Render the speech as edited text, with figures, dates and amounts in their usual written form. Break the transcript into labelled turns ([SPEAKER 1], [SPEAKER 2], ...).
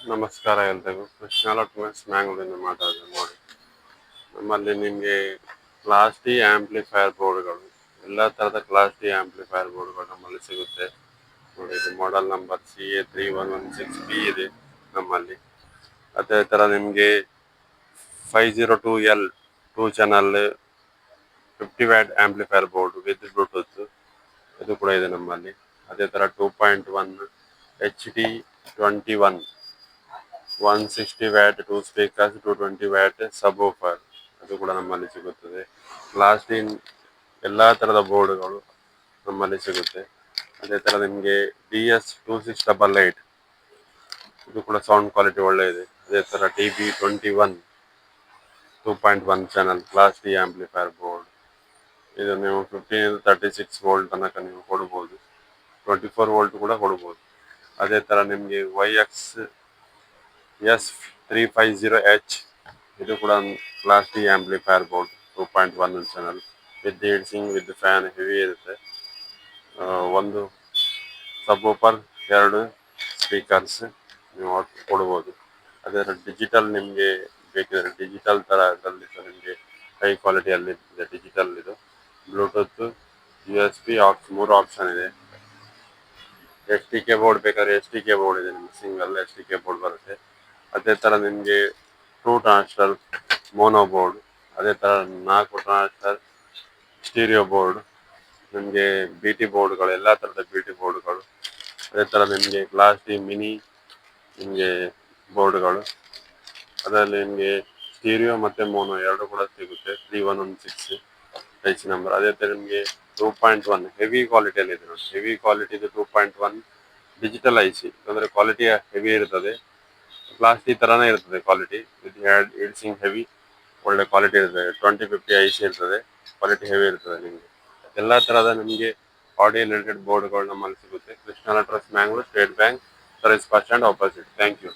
[SPEAKER 1] ನಮಸ್ಕಾರ ಎಲ್ರಿಗೂ. ಕೃಷ್ಣ ಎಲೆಕ್ಟ್ರಾನಿಕ್ಸ್ ಮ್ಯಾಂಗ್ಳೂರಿಂದ ಮಾತಾಡೋದು ನೋಡಿ. ನಮ್ಮಲ್ಲಿ ನಿಮಗೆ ಕ್ಲಾಸ್ ಡಿ ಆಂಪ್ಲಿಫೈಯರ್ ಬೋರ್ಡ್ಗಳು, ಎಲ್ಲ ಥರದ ಕ್ಲಾಸ್ ಡಿ ಆಂಪ್ಲಿಫೈಯರ್ ಬೋರ್ಡ್ಗಳು ನಮ್ಮಲ್ಲಿ ಸಿಗುತ್ತೆ ನೋಡಿ. ಇದು ಮಾಡೆಲ್ ನಂಬರ್ CA3116B ಇದೆ ನಮ್ಮಲ್ಲಿ. ಅದೇ ಥರ ನಿಮಗೆ 502L 2 channel 50 watt amplifier board with Bluetooth ಇದು ಕೂಡ ಇದೆ ನಮ್ಮಲ್ಲಿ. ಅದೇ ಥರ 2.1 HD21 160 ವ್ಯಾಟ್ 2 ಸ್ಪೀಕರ್ಸ್ 220 ವ್ಯಾಟ್ ಸಬ್ ವೂಫರ್ ಅದು ಕೂಡ ನಮ್ಮಲ್ಲಿ ಸಿಗುತ್ತದೆ. ಕ್ಲಾಸ್ ಡಿ ಎಲ್ಲ ಥರದ ಬೋರ್ಡ್ಗಳು ನಮ್ಮಲ್ಲಿ ಸಿಗುತ್ತೆ. ಅದೇ ಥರ ನಿಮಗೆ DS2688 ಇದು ಕೂಡ ಸೌಂಡ್ ಕ್ವಾಲಿಟಿ ಒಳ್ಳೆ ಇದೆ. ಅದೇ ಥರ TB21 2.1 channel class D amplifier board, ಇದು ನೀವು 15-36 ವೋಲ್ಟ್ ತನಕ ನೀವು ಕೊಡ್ಬೋದು, 24 ವೋಲ್ಟ್ ಕೂಡ ಕೊಡ್ಬೋದು. ಅದೇ ಥರ ನಿಮಗೆ YXS350H ಇದು ಕೂಡ class D amplifier board 2.1 channel with heatsink with fan heavy ಇರುತ್ತೆ. ಒಂದು ಸಬ್ ವೂಫರ್ 2 ಸ್ಪೀಕರ್ಸ್ ನೀವು ಕೊಡ್ಬೋದು. ಅದೇ ಡಿಜಿಟಲ್ ನಿಮಗೆ ಬೇಕಿದ್ರೆ ಡಿಜಿಟಲ್ ಥರ ಇದರಲ್ಲಿ ನಿಮಗೆ ಹೈ ಕ್ವಾಲಿಟಿಯಲ್ಲಿ ಇದೆ ಡಿಜಿಟಲ್. ಇದು ಬ್ಲೂಟೂತ್ USB ಆಪ್ಷನ್ 3 ಆಪ್ಷನ್ ಇದೆ. STK ಬೋರ್ಡ್ ಬೇಕಾದ್ರೆ STK ಬೋರ್ಡ್ ಇದೆ, ನಿಮಗೆ ಸಿಂಗಲ್ STK ಬೋರ್ಡ್ ಬರುತ್ತೆ. ಅದೇ ಥರ ನಿಮಗೆ 2 ಟ್ರಾನ್ಸ್ಫರ್ ಮೋನೋ ಬೋರ್ಡ್, ಅದೇ ಥರ 4 ಟ್ರಾನ್ಸ್ಫರ್ ಸ್ಟೀರಿಯೋ ಬೋರ್ಡ್, ನಿಮಗೆ BT ಬೋರ್ಡ್ಗಳು, ಎಲ್ಲ ಥರದ BT ಬೋರ್ಡ್ಗಳು. ಅದೇ ಥರ ನಿಮಗೆ ಕ್ಲಾಸ್ ಡಿ ಮಿನಿ ನಿಮಗೆ ಬೋರ್ಡ್ಗಳು, ಅದರಲ್ಲಿ ನಿಮಗೆ ಸ್ಟೀರಿಯೋ ಮತ್ತು ಮೋನೋ ಎರಡು ಕೂಡ ಸಿಗುತ್ತೆ. 3116 H ನಂಬರ್. ಅದೇ ಥರ ನಿಮಗೆ 2.1 ಹೆವಿ ಕ್ವಾಲಿಟಿಯಲ್ಲಿ ಇದೆ ನೋಡಿ. ಹೆವಿ ಕ್ವಾಲಿಟಿದು 2.1 ಡಿಜಿಟಲ್ IC ಅಂದರೆ ಕ್ವಾಲಿಟಿ ಹೆವಿ ಇರ್ತದೆ, ಕ್ಲಾಸ್ ಡಿ ಥರನೇ ಇರ್ತದೆ ಕ್ವಾಲಿಟಿ ವಿತ್ ಹೀಟ್ಸಿಂಗ್ ಹೆವಿ ಒಳ್ಳೆ ಕ್ವಾಲಿಟಿ ಇರ್ತದೆ. 2050 IC ಇರ್ತದೆ, ಕ್ವಾಲಿಟಿ ಹೆವಿ ಇರ್ತದೆ. ನಿಮಗೆ ಎಲ್ಲ ಥರದ ನಿಮಗೆ ಆಡಿಯೋ ರಿಲೇಟೆಡ್ ಬೋರ್ಡ್ಗಳು ನಮ್ಮಲ್ಲಿ ಸಿಗುತ್ತೆ. Krishna electronics Mangalore, state bank service bus stand opposite. Thank you.